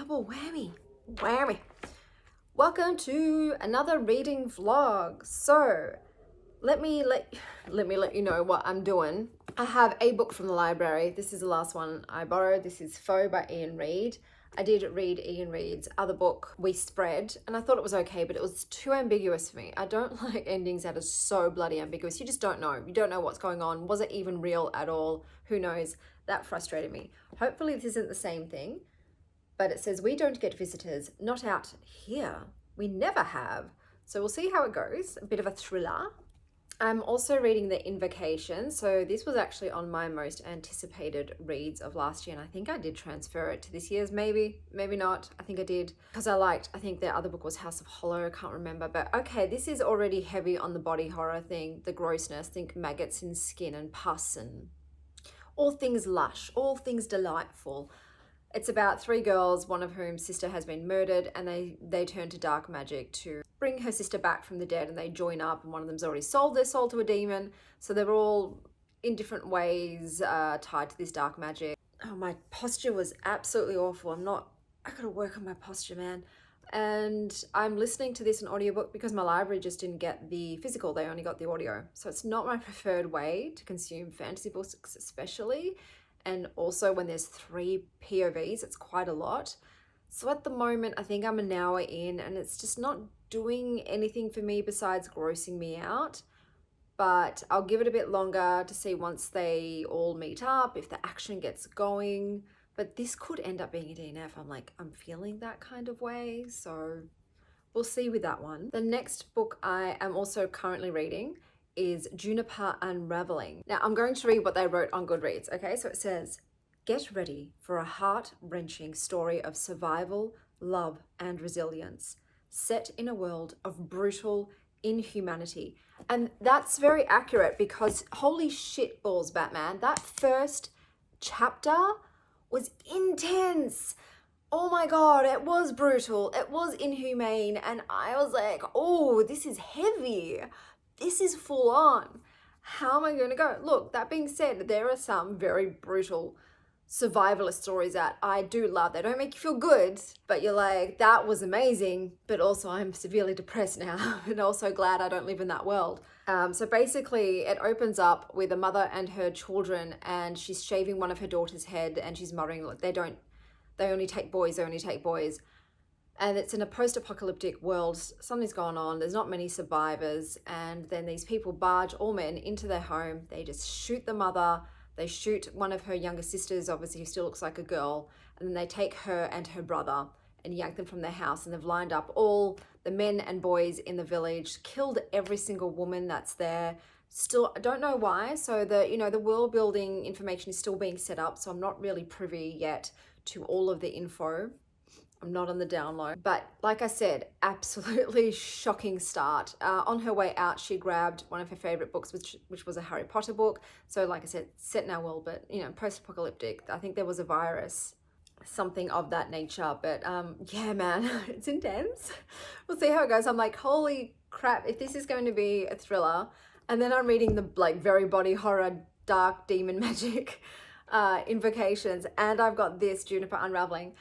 double whammy. Whammy. Welcome to another reading vlog. So let me let you know what I'm doing. I have a book from the library. This is the last one I borrowed. This is Foe by Ian Reid. I did read Ian Reid's other book, We Spread, and I thought it was okay, but it was too ambiguous for me. I don't like endings that are so bloody ambiguous. You just don't know. You don't know what's going on. Was it even real at all? Who knows? That frustrated me. Hopefully this isn't the same thing, but it says, we don't get visitors, not out here. We never have. So we'll see how it goes. A bit of a thriller. I'm also reading the Invocations. So this was actually on my most anticipated reads of last year. And I think I did transfer it to this year's, maybe not. I think I did. Because I think their other book was House of Hollow. I can't remember. But okay, this is already heavy on the body horror thing. The grossness. Think maggots in skin and pus and all things lush. All things delightful. It's about three girls, one of whom's sister has been murdered, and they turn to dark magic to bring her sister back from the dead, and they join up, and one of them's already sold their soul to a demon. So they're all in different ways tied to this dark magic. Oh, my posture was absolutely awful. I gotta work on my posture, man. And I'm listening to this in audiobook because my library just didn't get the physical, they only got the audio. So it's not my preferred way to consume fantasy books, especially. And also when there's 3 POVs, it's quite a lot. So at the moment, I think I'm an hour in and it's just not doing anything for me besides grossing me out. But I'll give it a bit longer to see once they all meet up, if the action gets going. But this could end up being a DNF. I'm feeling that kind of way. So we'll see with that one. The next book I am also currently reading is Juniper, Unraveling. Now I'm going to read what they wrote on Goodreads, okay? So it says, get ready for a heart-wrenching story of survival, love, and resilience, set in a world of brutal inhumanity. And that's very accurate because holy shit balls, Batman, that first chapter was intense. Oh my God, it was brutal, it was inhumane, and I was like, oh, this is heavy. This is full on. How am I going to go? Look, that being said, there are some very brutal survivalist stories that I do love. They don't make you feel good, but you're like, that was amazing, but also I'm severely depressed now and also glad I don't live in that world. So basically it opens up with a mother and her children, and she's shaving one of her daughter's head and she's muttering, like, they only take boys. And it's in a post-apocalyptic world. Something's gone on. There's not many survivors. And then these people barge, all men, into their home. They just shoot the mother. They shoot one of her younger sisters, obviously, who still looks like a girl. And then they take her and her brother and yank them from their house. And they've lined up all the men and boys in the village, killed every single woman that's there. Still, I don't know why. So the world building information is still being set up. So I'm not really privy yet to all of the info. I'm not on the down low, but like I said, absolutely shocking start. On her way out, she grabbed one of her favorite books, which was a Harry Potter book. So like I said, set in our world, but post-apocalyptic. I think there was a virus, something of that nature, but yeah, man, it's intense. We'll see how it goes. I'm like, holy crap, if this is going to be a thriller, and then I'm reading the very body horror, dark demon magic Invocations, and I've got this Juniper, Unraveling.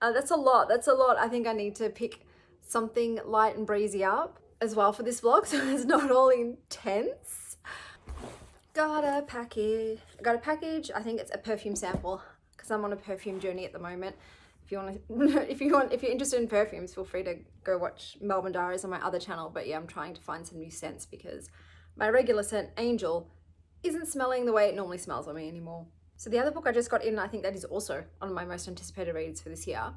That's a lot. I think I need to pick something light and breezy up as well for this vlog, so it's not all intense. Got a package. I think it's a perfume sample because I'm on a perfume journey at the moment. If you're interested in perfumes, feel free to go watch Melbourne Diaries on my other channel. But yeah, I'm trying to find some new scents because my regular scent, Angel, isn't smelling the way it normally smells on me anymore. So the other book I just got in, I think that is also one of my most anticipated reads for this year,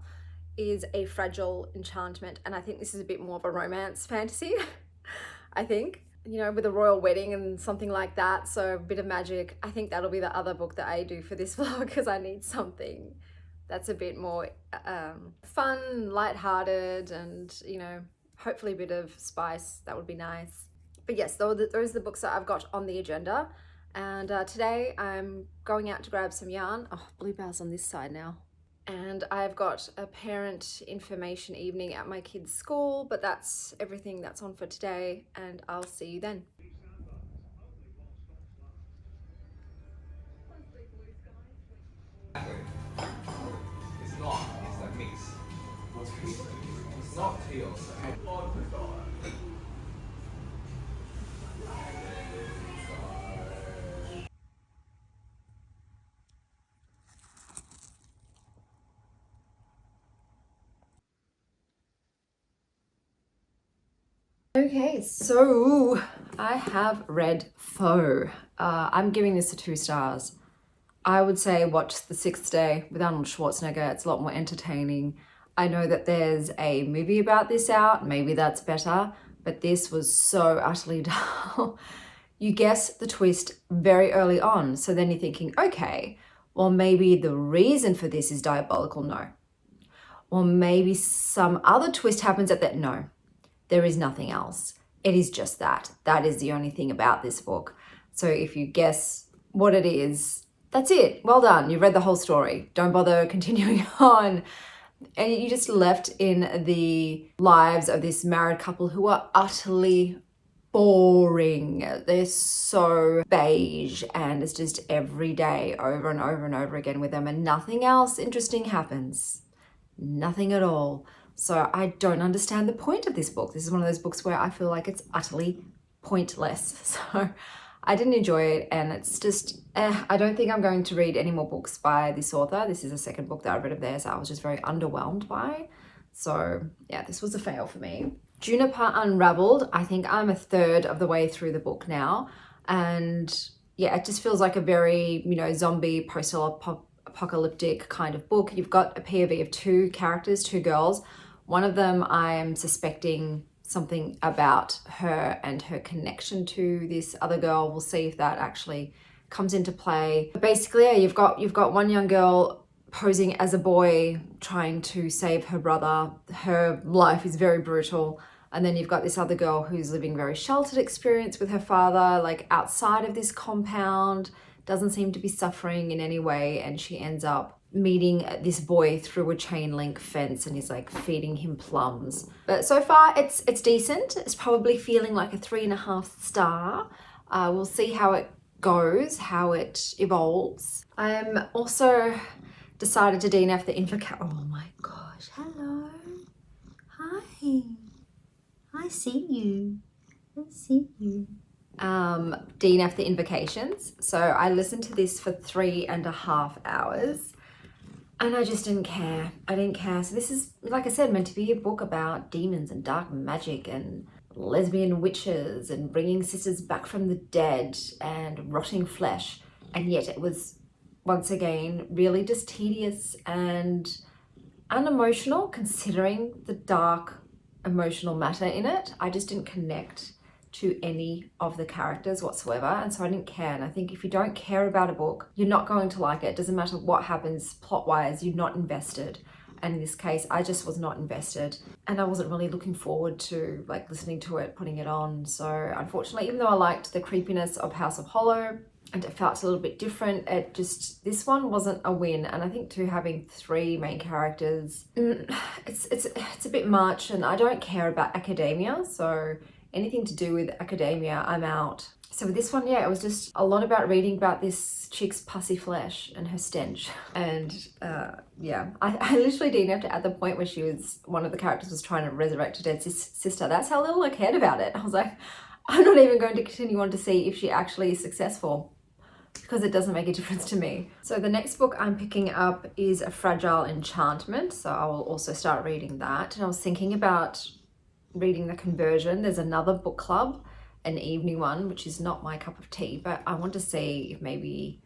is A Fragile Enchantment. And I think this is a bit more of a romance fantasy, I think, with a royal wedding and something like that. So a bit of magic. I think that'll be the other book that I do for this vlog because I need something that's a bit more fun, lighthearted, and, hopefully a bit of spice. That would be nice. But yes, those are the books that I've got on the agenda. And today I'm going out to grab some yarn. Oh, Bluebell's on this side now. And I've got a parent information evening at my kids' school, but that's everything that's on for today, and I'll see you then. It's not. It's like me. Okay, so I have read Foe. I'm giving this a 2 stars. I would say watch The Sixth Day with Arnold Schwarzenegger. It's a lot more entertaining. I know that there's a movie about this out. Maybe that's better, but this was so utterly dull. You guess the twist very early on. So then you're thinking, okay, well, maybe the reason for this is diabolical. No. Or maybe some other twist happens at that. No, there is nothing else. It is just that. That is the only thing about this book. So if you guess what it is, that's it. Well done. You've read the whole story. Don't bother continuing on. And you just left in the lives of this married couple who are utterly boring. They're so beige, and it's just every day over and over and over again with them, and nothing else interesting happens. Nothing at all. So I don't understand the point of this book. This is one of those books where I feel like it's utterly pointless. So I didn't enjoy it, and it's just, I don't think I'm going to read any more books by this author. This is the second book that I've read of theirs I was just very underwhelmed by. So yeah, this was a fail for me. Juniper Unraveled, I think I'm a third of the way through the book now. And yeah, it just feels like a very, zombie post-apocalyptic kind of book. You've got a POV of 2 characters, 2 girls. One of them I'm suspecting something about her and her connection to this other girl. We'll see if that actually comes into play. But basically, yeah, you've got one young girl posing as a boy trying to save her brother. Her life is very brutal. And then you've got this other girl who's living very sheltered experience with her father, like outside of this compound, doesn't seem to be suffering in any way. And she ends up meeting this boy through a chain link fence, and he's like feeding him plums. But so far it's decent. It's probably feeling like a 3.5 star. We'll see how it goes, how it evolves. I'm also decided to DNF the Invocations. Oh my gosh, hello. Hi. I see you. I see you. DNF the Invocations. So I listened to this for 3.5 hours. And I just didn't care. I didn't care. So this is, like I said, meant to be a book about demons and dark magic and lesbian witches and bringing sisters back from the dead and rotting flesh. And yet it was, once again, really just tedious and unemotional, considering the dark emotional matter in it. I just didn't connect to any of the characters whatsoever, and so I didn't care. And I think if you don't care about a book, you're not going to like it. It doesn't matter what happens plot-wise, you're not invested. And in this case, I just was not invested, and I wasn't really looking forward to like listening to it, putting it on. So unfortunately, even though I liked the creepiness of House of Hollow and it felt a little bit different, this one wasn't a win. And I think too, having 3 main characters, it's a bit much, and I don't care about academia, so anything to do with academia, I'm out. So with this one, yeah, it was just a lot about reading about this chick's pussy flesh and her stench. And yeah, I literally DNF'd at the point where one of the characters was trying to resurrect a dead sister. That's how little I cared about it. I was like, I'm not even going to continue on to see if she actually is successful, because it doesn't make a difference to me. So the next book I'm picking up is A Fragile Enchantment. So I will also start reading that. And I was thinking about reading The Conversion. There's another book club, an evening one, which is not my cup of tea, but I want to see if maybe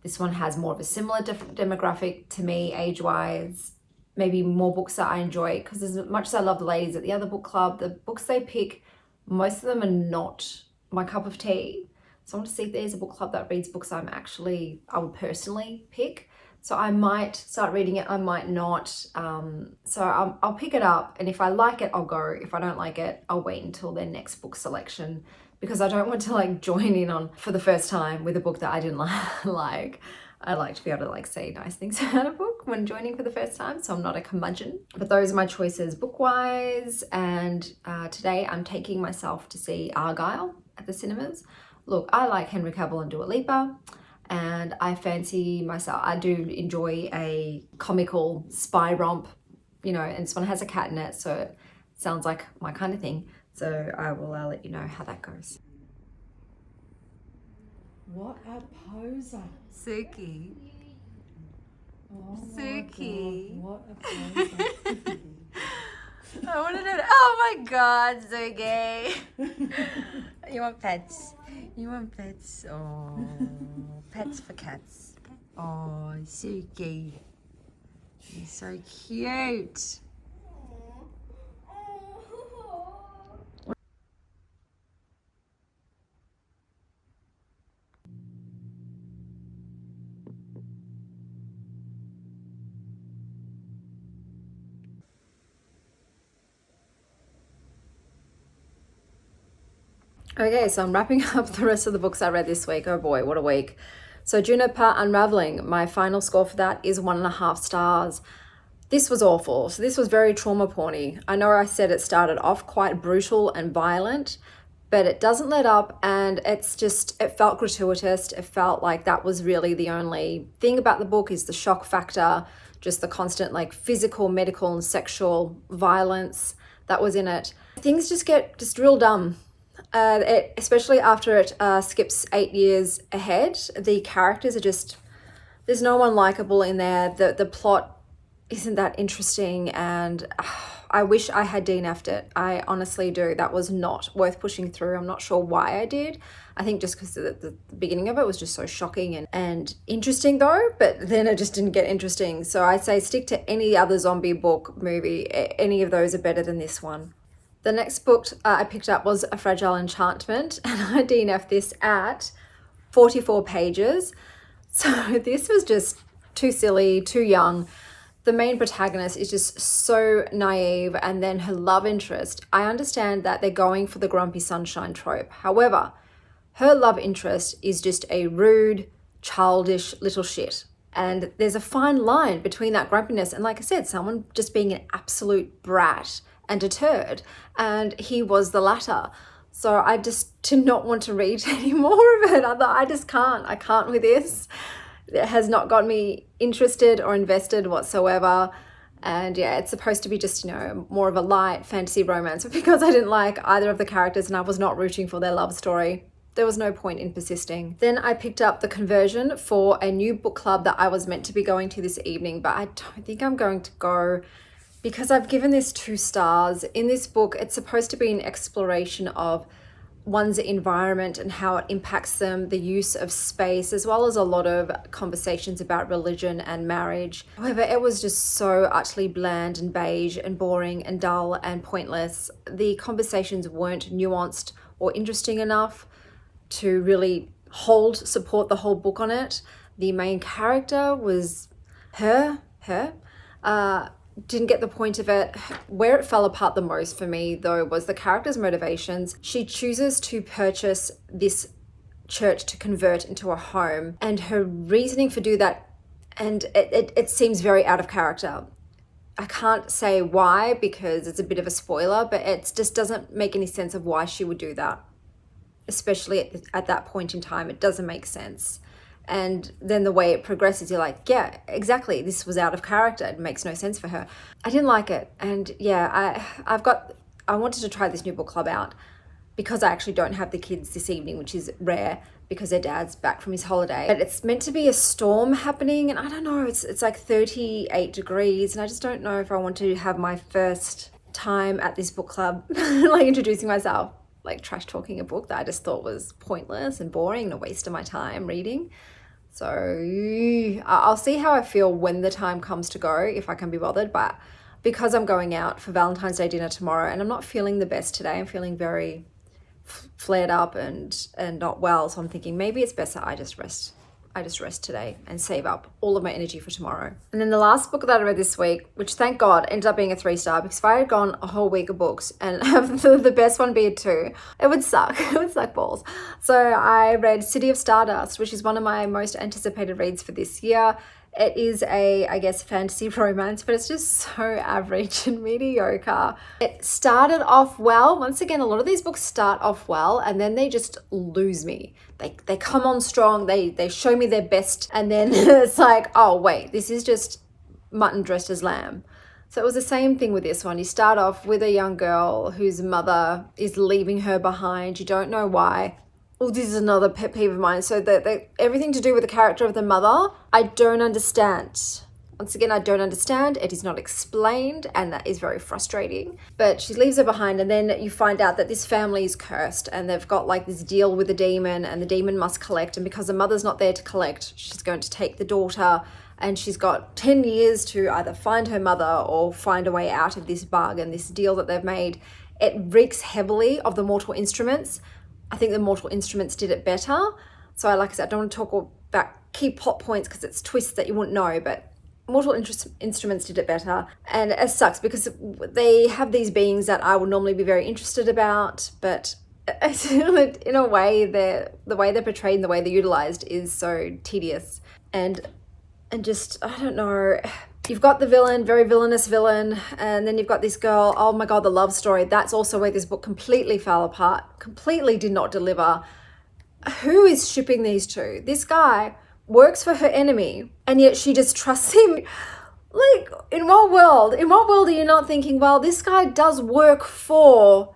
this one has more of a similar demographic to me age-wise, maybe more books that I enjoy, because as much as I love the ladies at the other book club, the books they pick, most of them are not my cup of tea. So I want to see if there's a book club that reads books I would personally pick. So I might start reading it, I might not. So I'll pick it up, and if I like it, I'll go. If I don't like it, I'll wait until their next book selection, because I don't want to like join in on for the first time with a book that I didn't like. I like to be able to like say nice things about a book when joining for the first time, so I'm not a curmudgeon. But those are my choices book-wise, and today I'm taking myself to see Argyle at the cinemas. Look, I like Henry Cavill and Dua Lipa, and I fancy myself, I do enjoy a comical spy romp you know, and this one has a cat in it, so it sounds like my kind of thing. So I will let you know how that goes. What a poser. Suki. Oh Suki. my God, what a poser. I want to know. Oh my God, Suki. You want pets? You want pets? Oh, pets for cats. Oh, Suki. You're so cute. Okay, so I'm wrapping up the rest of the books I read this week. Oh boy, what a week. So Juniper, Unraveling, my final score for that is 1.5 stars. This was awful. So this was very trauma porny. I know I said it started off quite brutal and violent, but it doesn't let up, and it's just, it felt gratuitous. It felt like that was really the only thing about the book is the shock factor, just the constant like physical, medical and sexual violence that was in it. Things just get just real dumb. Especially after it skips 8 years ahead, the characters are just, there's no one likable in there. The plot isn't that interesting, and I wish I had DNF'd it. I honestly do. That was not worth pushing through. I'm not sure why I did. I think just because the beginning of it was just so shocking and interesting though, but then it just didn't get interesting. So I'd say stick to any other zombie book, movie. Any of those are better than this one. The next book I picked up was A Fragile Enchantment, and I DNF'd this at 44 pages. So this was just too silly, too young. The main protagonist is just so naive, and then her love interest. I understand that they're going for the grumpy sunshine trope. However, her love interest is just a rude, childish little shit. And there's a fine line between that grumpiness and, like I said, someone just being an absolute brat and a turd, and he was the latter. So I just did not want to read any more of it. I just can't. I can't with this. It has not got me interested or invested whatsoever. And yeah, it's supposed to be just, you know, more of a light fantasy romance. But because I didn't like either of the characters and I was not rooting for their love story, there was no point in persisting. Then I picked up The Conversion for a new book club that I was meant to be going to this evening, but I don't think I'm going to go because I've given this 2 stars. In this book, it's supposed to be an exploration of one's environment and how it impacts them, the use of space, as well as a lot of conversations about religion and marriage. However, it was just so utterly bland and beige and boring and dull and pointless. The conversations weren't nuanced or interesting enough to really support the whole book on it. The main character was didn't get the point of it. Where it fell apart the most for me, though, was the character's motivations. She chooses to purchase this church to convert into a home, and her reasoning for do that, and it seems very out of character. I can't say why because it's a bit of a spoiler, but it just doesn't make any sense of why she would do that. Especially at that point in time, it doesn't make sense. And then the way it progresses, you're like, yeah, exactly. This was out of character. It makes no sense for her. I didn't like it. And yeah, I wanted to try this new book club out because I actually don't have the kids this evening, which is rare because their dad's back from his holiday. But it's meant to be a storm happening, and I don't know, it's like 38 degrees, and I just don't know if I want to have my first time at this book club, like introducing myself, like trash talking a book that I just thought was pointless and boring and a waste of my time reading. So I'll see how I feel when the time comes to go, if I can be bothered. But because I'm going out for Valentine's Day dinner tomorrow and I'm not feeling the best today, I'm feeling very flared up and not well. So I'm thinking maybe it's better I just rest today and save up all of my energy for tomorrow. And then the last book that I read this week, which thank God ended up being a 3-star, because if I had gone a whole week of books and have the best one be a 2, it would suck. It would suck balls. So I read City of Stardust, which is one of my most anticipated reads for this year. It is a, I guess, fantasy romance, but it's just so average and mediocre. It started off well. Once again, a lot of these books start off well and then they just lose me. They come on strong, they show me their best, and then it's like, oh wait, this is just mutton dressed as lamb. So it was the same thing with this one. You start off with a young girl whose mother is leaving her behind. You don't know why. Oh, this is another pet peeve of mine. So everything to do with the character of the mother, I don't understand. Once again, I don't understand. It is not explained, and that is very frustrating. But she leaves her behind, and then you find out that this family is cursed, and they've got like this deal with the demon, and the demon must collect. And because the mother's not there to collect, she's going to take the daughter, and she's got 10 years to either find her mother or find a way out of this bug and this deal that they've made. It reeks heavily of the Mortal Instruments. I think the Mortal Instruments did it better. So like I said, I don't want to talk about key plot points because it's twists that you wouldn't know, but Mortal Instruments did it better. And it sucks because they have these beings that I would normally be very interested about, but in a way, the way they're portrayed and the way they're utilized is so tedious. And just, I don't know, you've got the villain, very villainous villain, and then you've got this girl, oh my God, the love story. That's also where this book completely fell apart, completely did not deliver. Who is shipping these two? This guy works for her enemy, and yet she just trusts him. Like, in what world are you not thinking, well, this guy does work for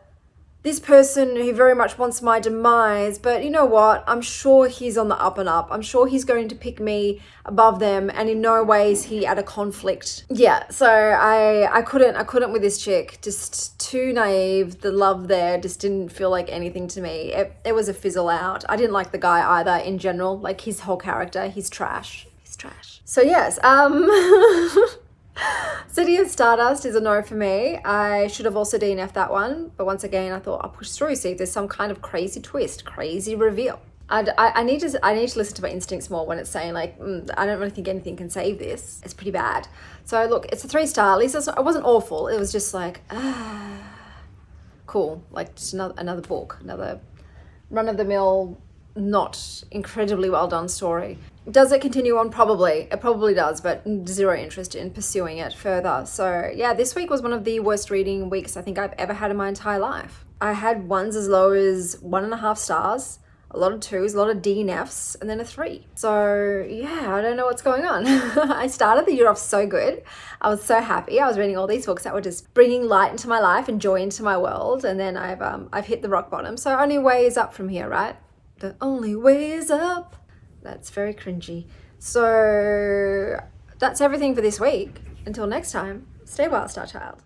this person who very much wants my demise, but you know what? I'm sure he's on the up and up. I'm sure he's going to pick me above them, and in no way is he at a conflict. Yeah, so I couldn't with this chick. Just too naive. The love there just didn't feel like anything to me. It was a fizzle out. I didn't like the guy either in general. Like his whole character, he's trash. He's trash. So yes, City of Stardust is a no for me. I should have also DNF'd that one, but once again, I thought I'll push through, see if there's some kind of crazy twist, crazy reveal. I need to listen to my instincts more when it's saying like, I don't really think anything can save this. It's pretty bad. So look, it's a 3-star. At least it wasn't awful. It was just like, cool. Like just another book, another run-of-the-mill, not incredibly well done story. Does it continue on? Probably. It probably does, but zero interest in pursuing it further. So yeah, this week was one of the worst reading weeks I think I've ever had in my entire life. I had ones as low as 1.5 stars, a lot of 2s, a lot of DNFs, and then a 3. So yeah, I don't know what's going on. I started the year off so good. I was so happy. I was reading all these books that were just bringing light into my life and joy into my world. And then I've hit the rock bottom. So only way is up from here, right? The only way is up. That's very cringy. So that's everything for this week. Until next time, stay wild, Star Child.